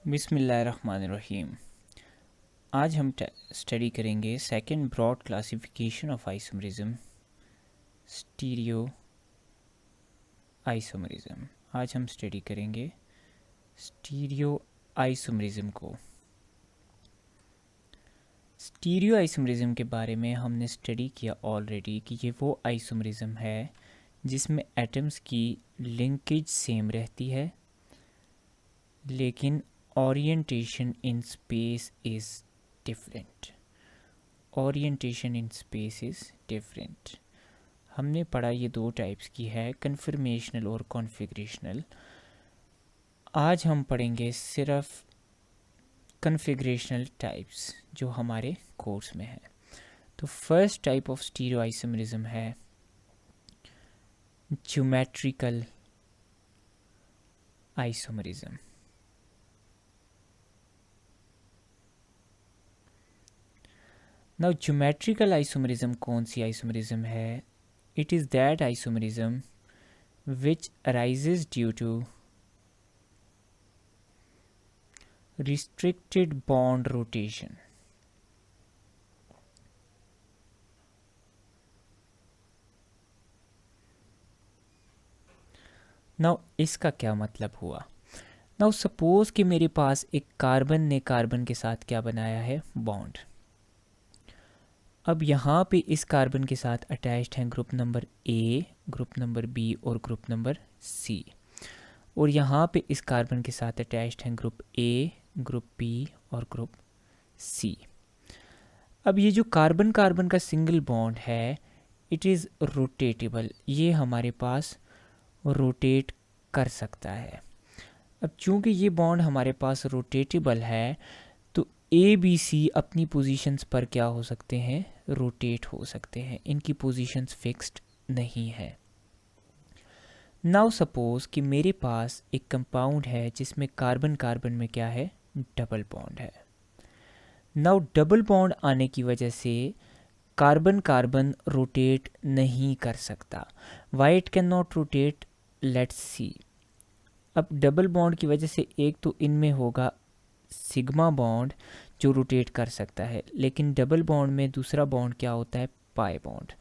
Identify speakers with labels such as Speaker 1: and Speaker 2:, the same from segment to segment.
Speaker 1: बिस्मिल्लाहिर्रहमानिर्रहीम। आज हम स्टडी करेंगे second broad classification of isomerism, stereo isomerism. आज हम स्टडी करेंगे स्टीरियो आइसोमरिज्म को। स्टीरियो आइसोमरिज्म के बारे में हमने स्टडी किया ऑलरेडी कि ये वो आइसोमरिज्म है जिसमें एटम्स की लिंकेज सेम रहती है लेकिन orientation in space is different. Orientation in space is different. हमने पढ़ा ये दो टाइप्स की है, कन्फर्मेशनल और कॉन्फ़िगरेशनल। आज हम पढ़ेंगे सिर्फ कन्फिगरेशनल टाइप्स जो हमारे कोर्स में है। तो first type of stereo isomerism है geometrical isomerism. Now geometrical isomerism कौन सी आइसोमरिज्म है? It is that isomerism which arises due to restricted bond rotation. Now इसका क्या मतलब हुआ? नाउ सपोज कि मेरे पास एक कार्बन ने कार्बन के साथ क्या बनाया है? बॉन्ड। अब यहाँ पे इस कार्बन के साथ अटैच्ड हैं group number A, group number B और ग्रुप नंबर सी। और यहाँ पे इस कार्बन के साथ अटैच्ड हैं ग्रुप ए, ग्रुप बी और ग्रुप सी। अब ये जो कार्बन कार्बन का सिंगल बॉन्ड है इट इज़ रोटेटेबल, ये हमारे पास रोटेट कर सकता है। अब चूंकि ये बॉन्ड हमारे पास रोटेटेबल है तो ए बी सी अपनी पोजीशंस पर क्या हो सकते हैं? रोटेट हो सकते हैं, इनकी पोजीशंस फिक्स्ड नहीं है। नाउ सपोज कि मेरे पास एक कंपाउंड है जिसमें कार्बन कार्बन में क्या है? डबल बॉन्ड है। नाउ डबल बॉन्ड आने की वजह से कार्बन कार्बन रोटेट नहीं कर सकता। Why it can not rotate? Let's see. अब डबल बॉन्ड की वजह से एक तो इनमें होगा सिग्मा बॉन्ड जो रोटेट कर सकता है, लेकिन डबल बॉन्ड में दूसरा बॉन्ड क्या होता है? Pi bond.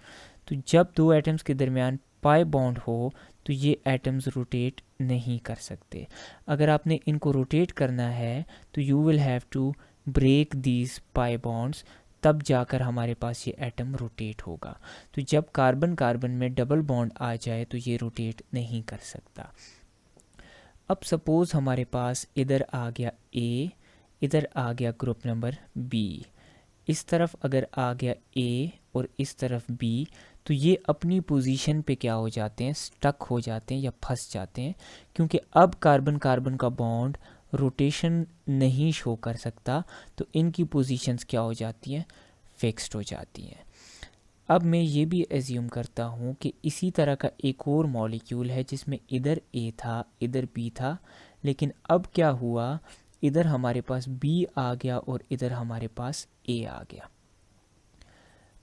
Speaker 1: तो जब दो एटम्स के दरमियान पाई बॉन्ड हो तो ये एटम्स रोटेट नहीं कर सकते। अगर आपने इनको रोटेट करना है तो you will have to break these pi bonds, तब जाकर हमारे पास ये एटम रोटेट होगा। तो जब कार्बन कार्बन में डबल बॉन्ड आ जाए तो ये रोटेट नहीं कर सकता। अब सपोज हमारे पास इधर आ गया ए, इधर आ गया ग्रुप नंबर बी, इस तरफ अगर आ गया ए और इस तरफ बी, तो ये अपनी पोजीशन पे क्या हो जाते हैं? स्टक हो जाते हैं या फंस जाते हैं, क्योंकि अब कार्बन कार्बन का बॉन्ड रोटेशन नहीं शो कर सकता, तो इनकी पोजीशंस क्या हो जाती हैं? फिक्स्ड हो जाती हैं। अब मैं ये भी एज्यूम करता हूँ कि इसी तरह का एक और मॉलिक्यूल है जिसमें इधर ए था, इधर बी था, लेकिन अब क्या हुआ? इधर हमारे पास बी आ गया और इधर हमारे पास ए आ गया।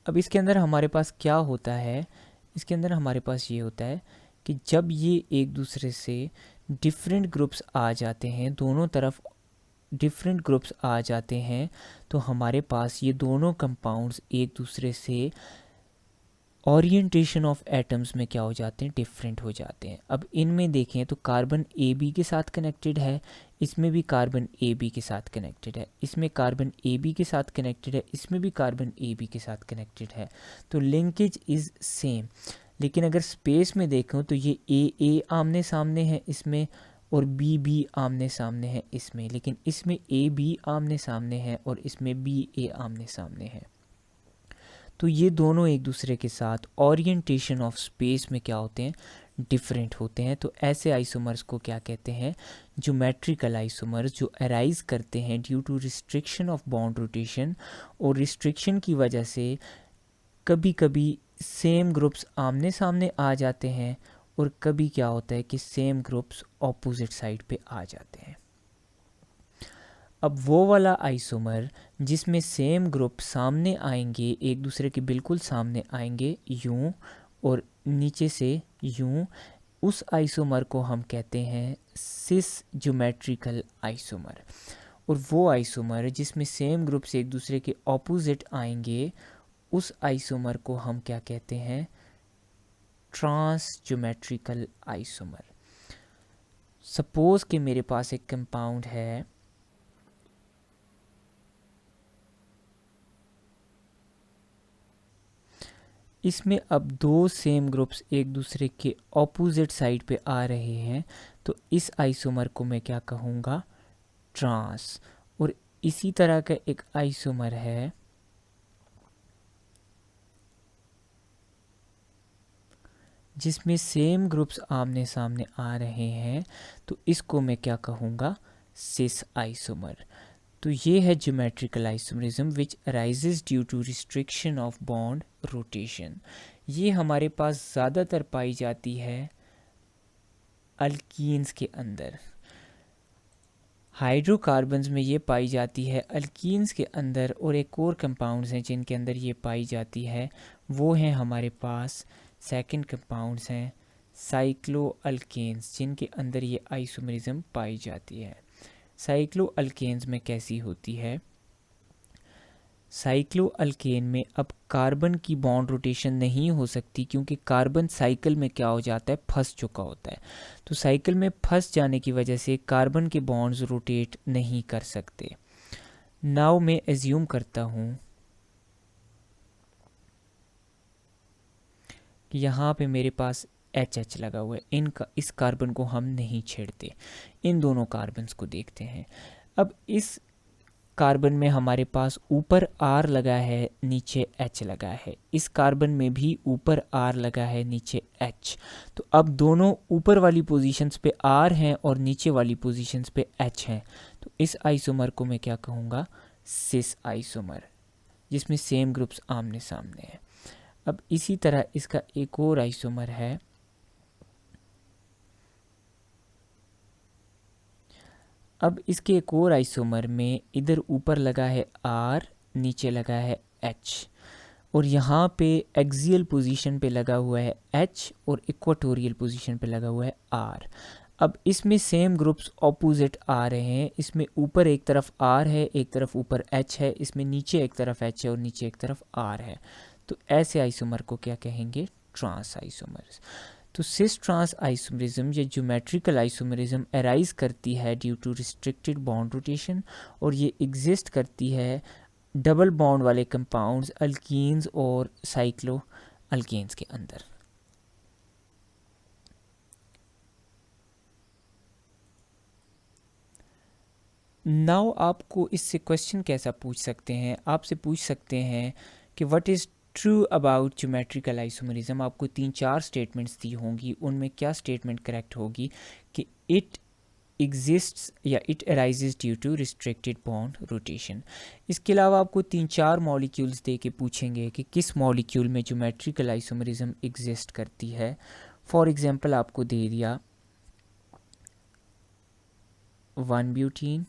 Speaker 1: अब इसके अंदर हमारे पास क्या होता है? इसके अंदर हमारे पास ये होता है कि जब ये एक दूसरे से डिफरेंट ग्रुप्स आ जाते हैं, दोनों तरफ डिफरेंट ग्रुप्स आ जाते हैं, तो हमारे पास ये दोनों कंपाउंड्स एक दूसरे से ओरिएंटेशन ऑफ एटम्स में क्या हो जाते हैं? डिफरेंट हो जाते हैं। अब इनमें देखें तो कार्बन ए बी के साथ कनेक्टेड है, इसमें भी कार्बन ए बी के साथ कनेक्टेड है, इसमें कार्बन ए बी के साथ कनेक्टेड है, इसमें भी कार्बन ए बी के साथ कनेक्टेड है, तो लिंकेज इज़ सेम। लेकिन अगर स्पेस में देखें तो ये ए आमने सामने है इसमें और बी बी आमने सामने है इसमें, लेकिन इसमें ए बी आमने सामने है और इसमें बी ए आमने सामने है। तो ये दोनों एक दूसरे के साथ ओरिएंटेशन ऑफ स्पेस में क्या होते हैं? डिफरेंट होते हैं। तो ऐसे आइसोमर्स को क्या कहते हैं? ज्योमेट्रिकल आइसोमर्स, जो अराइज करते हैं due to restriction of bond rotation, और रिस्ट्रिक्शन की वजह से कभी कभी सेम ग्रुप्स आमने सामने आ जाते हैं और कभी क्या होता है कि सेम ग्रुप्स ऑपोजिट साइड पे आ जाते हैं। अब वो वाला आइसोमर जिसमें सेम ग्रुप सामने आएंगे, एक दूसरे के बिल्कुल सामने आएंगे यूं, और नीचे से यूं, उस आइसोमर को हम कहते हैं सिस ज्योमेट्रिकल आइसोमर। और वो आइसोमर जिसमें सेम ग्रुप्स एक दूसरे के ऑपोजिट आएंगे, उस आइसोमर को हम क्या कहते हैं? Trans geometrical isomer. सपोज कि मेरे पास एक कंपाउंड है, इसमें अब दो सेम ग्रुप्स एक दूसरे के ऑपोजिट साइड पे आ रहे हैं, तो इस आइसोमर को मैं क्या कहूँगा? ट्रांस। और इसी तरह का एक आइसोमर है जिसमें सेम ग्रुप्स आमने सामने आ रहे हैं, तो इसको मैं क्या कहूँगा? Cis isomer. तो ये है geometrical isomerism which arises due to restriction of bond rotation. ये हमारे पास ज़्यादातर पाई जाती है अल्कीन्स के अंदर। हाइड्रोकार्बन्स में ये पाई जाती है अल्कीन्स के अंदर, और एक और कंपाउंड्स हैं जिनके अंदर ये पाई जाती है, वो हैं हमारे पास सेकंड कंपाउंड्स हैं साइक्लो अल्केन्स, जिनके अंदर ये आइसोमरिज्म पाई जाती है। साइक्लो अल्केन्स में कैसी होती है? साइक्लो अल्केन में अब कार्बन की बॉन्ड रोटेशन नहीं हो सकती, क्योंकि कार्बन साइकिल में क्या हो जाता है? फंस चुका होता है। तो साइकिल में फंस जाने की वजह से कार्बन के बॉन्ड्स रोटेट नहीं कर सकते। नाउ मैं एज्यूम करता हूँ कि यहाँ पे मेरे पास एच लगा हुआ है। इस कार्बन को हम नहीं छेड़ते, इन दोनों कार्बन्स को देखते हैं। अब इस कार्बन में हमारे पास ऊपर आर लगा है, नीचे एच लगा है। इस कार्बन में भी ऊपर आर लगा है, नीचे एच। तो अब दोनों ऊपर वाली पोजीशंस पे आर हैं और नीचे वाली पोजीशंस पे एच हैं। तो इस आइसोमर को मैं क्या कहूँगा? सिस आइसोमर, जिसमें सेम ग्रुप्स आमने सामने हैं। अब इसी तरह इसका एक और आइसोमर है, अब इसके एक और आइसोमर में इधर ऊपर लगा है आर, नीचे लगा है एच, और यहाँ पे एक्सियल पोजीशन पे लगा हुआ है एच और इक्वाटोरियल पोजीशन पे लगा हुआ है आर। अब इसमें सेम ग्रुप्स ऑपोजिट आ रहे हैं। इसमें ऊपर एक तरफ आर है, एक तरफ ऊपर एच है, इसमें नीचे एक तरफ एच है और नीचे एक तरफ आर है। तो ऐसे आइसोमर को क्या कहेंगे? Trans isomers. तो सिस ट्रांस आइसोमरिज्म या ज्योमेट्रिकल आइसोमरिज्म अराइज करती है due to restricted bond rotation, और ये एग्जिस्ट करती है डबल बॉन्ड वाले कंपाउंड्स अल्कीन्स और साइक्लो अल्केन्स के अंदर। नाउ आपको इससे क्वेश्चन कैसा पूछ सकते हैं? आपसे पूछ सकते हैं कि what is true about geometrical isomerism. आपको 3-4 स्टेटमेंट्स दी होंगी, उनमें क्या स्टेटमेंट करेक्ट होगी कि इट एग्जिस्ट्स या it arises due to restricted bond rotation. इसके अलावा आपको 3-4 मॉलिक्यूल्स दे के पूछेंगे कि किस मॉलिक्यूल में ज्योमेट्रिकल आइसोमरिज्म एग्जिस्ट करती है। फॉर एग्जांपल आपको दे दिया 1 butene,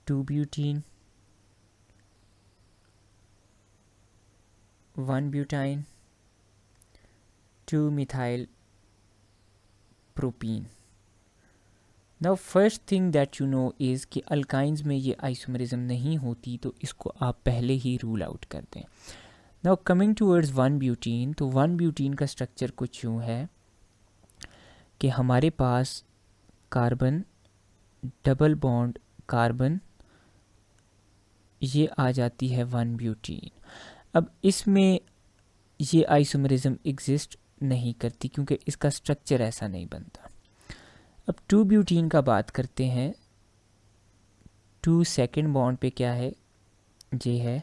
Speaker 1: 2 butene, 1 butyne, 2 methyl propene. Now first thing that you know is कि अल्काइंस में ये आइसोमरिज्म नहीं होती, तो इसको आप पहले ही रूल आउट कर दें। नाउ कमिंग टूवर्ड्स 1 ब्यूटीन, तो 1 ब्यूटीन का स्ट्रक्चर कुछ यूँ है कि हमारे पास कार्बन, डबल बॉन्ड कार्बन, ये आ जाती है 1 ब्यूटीन। अब इसमें ये आइसोमरिज्म एग्जिस्ट नहीं करती, क्योंकि इसका स्ट्रक्चर ऐसा नहीं बनता। अब 2 ब्यूटीन का बात करते हैं। 2 सेकंड बॉन्ड पे क्या है? ये है।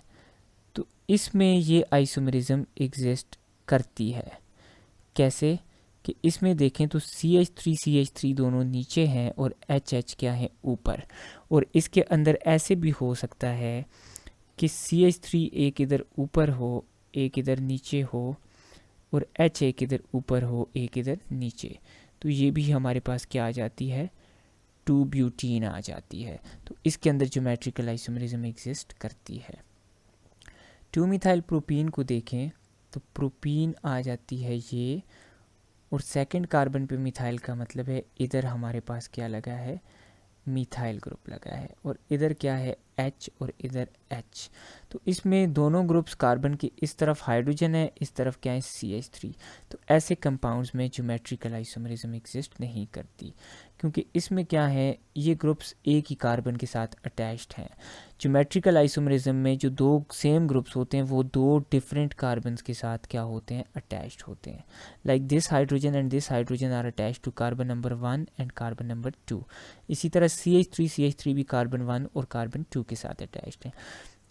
Speaker 1: तो इसमें ये आइसोमरिज्म एग्जिस्ट करती है। कैसे? कि इसमें देखें तो CH3 दोनों नीचे हैं और HH क्या है? ऊपर। और इसके अंदर ऐसे भी हो सकता है कि CH3 एक इधर ऊपर हो, एक इधर नीचे हो, और H एक इधर ऊपर हो, एक इधर नीचे। तो ये भी हमारे पास क्या आ जाती है? 2 ब्यूटीन आ जाती है। तो इसके अंदर ज्योमेट्रिकल आइसोमरिज्म एग्जिस्ट करती है। 2 मिथाइल प्रोपीन को देखें तो प्रोपीन आ जाती है ये, और सेकंड कार्बन पे मिथाइल का मतलब है इधर हमारे पास क्या लगा है, मिथाइल ग्रुप लगा है, और इधर क्या है H और इधर H। तो इसमें दोनों ग्रुप्स कार्बन की इस तरफ हाइड्रोजन है, इस तरफ क्या है CH3। तो ऐसे कंपाउंड्स में ज्योमेट्रिकल आइसोमरिज्म एग्जिस्ट नहीं करती, क्योंकि इसमें क्या है, ये ग्रुप्स एक ही कार्बन के साथ अटैच्ड हैं। ज्योमेट्रिकल आइसोमरिज्म में जो दो सेम ग्रुप्स होते हैं वो दो डिफरेंट कार्बन्स के साथ क्या होते हैं, अटैच्ड होते हैं। Like this hydrogen and this hydrogen are attached to carbon number 1 and carbon number 2। इसी तरह CH3 भी कार्बन 1 और कार्बन 2 के साथ अटैच्ड है।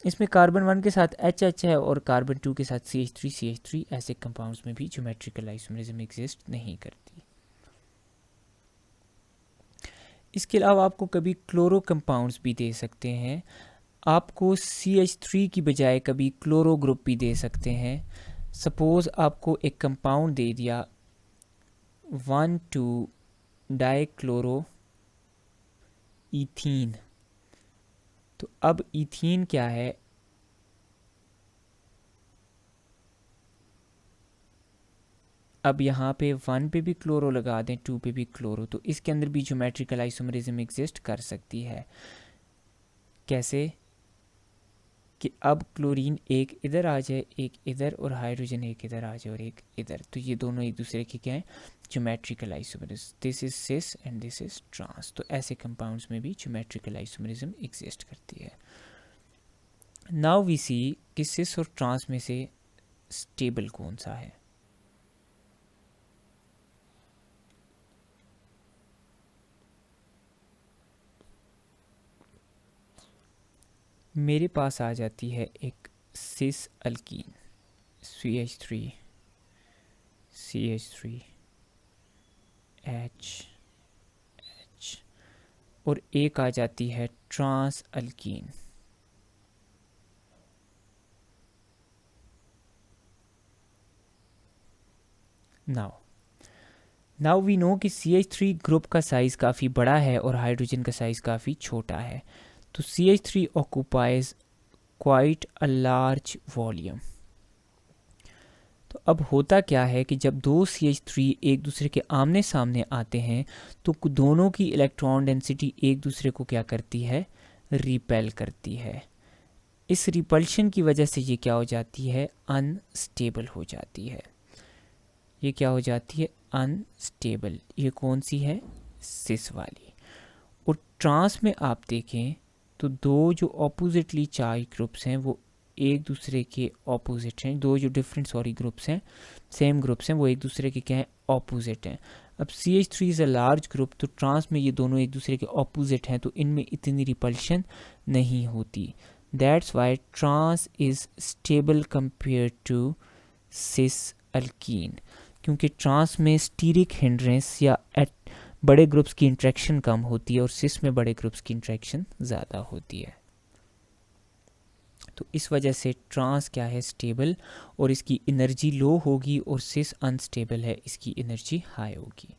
Speaker 1: इसमें कार्बन 1 के साथ HH है और कार्बन 2 के साथ CH3। ऐसे कंपाउंड्स में भी ज्योमेट्रिकल आइसोमरिज्म एग्जिस्ट नहीं करती। इसके अलावा आपको कभी क्लोरो कंपाउंड्स भी दे सकते हैं, आपको CH3 की बजाय कभी क्लोरो ग्रुप भी दे सकते हैं। सपोज़ आपको एक कंपाउंड दे दिया 1,2 डाइक्लोरो ईथीन। तो अब ईथीन क्या है, अब यहाँ पे 1 पे भी क्लोरो लगा दें, 2 पे भी क्लोरो, तो इसके अंदर भी ज्योमेट्रिकल आइसोमरिज्म एग्जिस्ट कर सकती है। कैसे कि अब क्लोरीन एक इधर आ जाए, एक इधर, और हाइड्रोजन एक इधर आ जाए और एक इधर, तो ये दोनों एक दूसरे के क्या हैं, geometrical isomerism. This is cis and this is trans. तो ऐसे कंपाउंड्स में भी ज्योमेट्रिकल आइसोमरिज्म एग्जिस्ट करती है। नाउ वी सी कि सिस और ट्रांस में से स्टेबल कौन सा है। मेरे पास आ जाती है एक सिस अल्कीन CH3 H, और एक आ जाती है trans alkene. Now we know कि CH3 ग्रुप का साइज़ काफ़ी बड़ा है और हाइड्रोजन का साइज़ काफ़ी छोटा है। तो CH3 occupies quite a large volume. तो अब होता क्या है कि जब दो CH3 एक दूसरे के आमने सामने आते हैं तो दोनों की इलेक्ट्रॉन डेंसिटी एक दूसरे को क्या करती है, रिपेल करती है। इस रिपल्शन की वजह से ये क्या हो जाती है, अनस्टेबल हो जाती है। ये क्या हो जाती है, अनस्टेबल। ये कौन सी है, सिस वाली। और ट्रांस में आप देखें तो दो जो ऑपोजिटली चार्ज ग्रुप्स हैं वो एक दूसरे के ऑपोजिट हैं। दो जो डिफरेंट ग्रुप्स हैं, सेम ग्रुप्स हैं, वो एक दूसरे के क्या हैं, ऑपोजिट हैं। अब CH3 is a large group, तो ट्रांस में ये दोनों एक दूसरे के ऑपोजिट हैं, तो इनमें इतनी रिपल्शन नहीं होती। That's why trans is stable compare to cis alkene, क्योंकि ट्रांस में स्टीरिक हिंड्रेंस या बड़े ग्रुप्स की इंट्रैक्शन कम होती है और सिस में बड़े ग्रुप्स की इंट्रैक्शन ज़्यादा होती है। तो इस वजह से ट्रांस क्या है, स्टेबल, और इसकी एनर्जी लो होगी, और सिस अनस्टेबल है, इसकी एनर्जी हाई होगी।